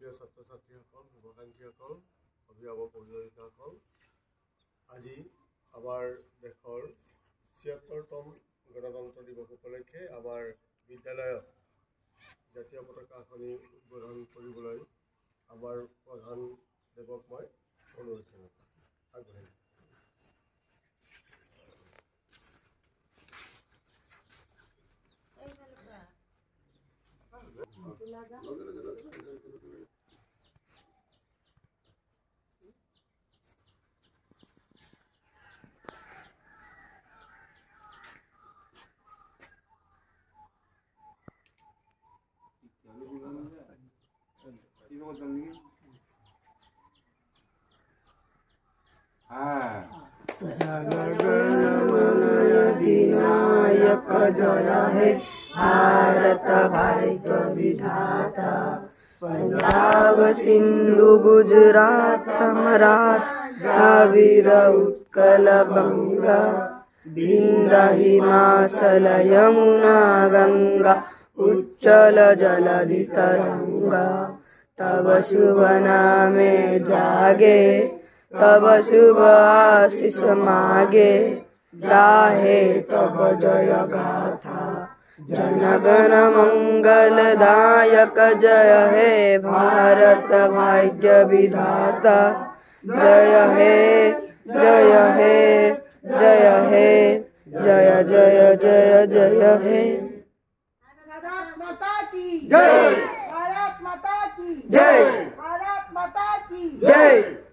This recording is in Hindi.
প্ৰিয় ছাত্ৰ ছাত্ৰীসকল, শুভাকাংক্ষীসকল, অভিভাৱক অভিভাৱিকাসকল, আজি আমাৰ দেশৰ ৭৬তম গণতন্ত্ৰ দিৱস উপলক্ষে আমাৰ বিদ্যালয়ত জাতীয় পতাকাখনি উদ্বোধন কৰিবলৈ আমাৰ প্ৰধান দেৱক মই অনুৰোধ জনাইছোঁ। আগবাঢ়িম। अधिनायक जय हे भारत भाग्य विधाता। पंजाब सिंधु गुजरात मराठा वीर उत्कल बंगा। विंध्य हिमाचल यमुना गंगा उच्चल जलधि तरंगा। तब शुभ नामे जागे, तब शुभ आशीष मागे। गाहे तब जय गाथा, जनगण मंगलदायक जय हे भारत भाग्य विधाता। जय हे जय हे जय हे जय जय जय जय हे। भारत माता की जय, भारत माता की जय, भारत माता की जय।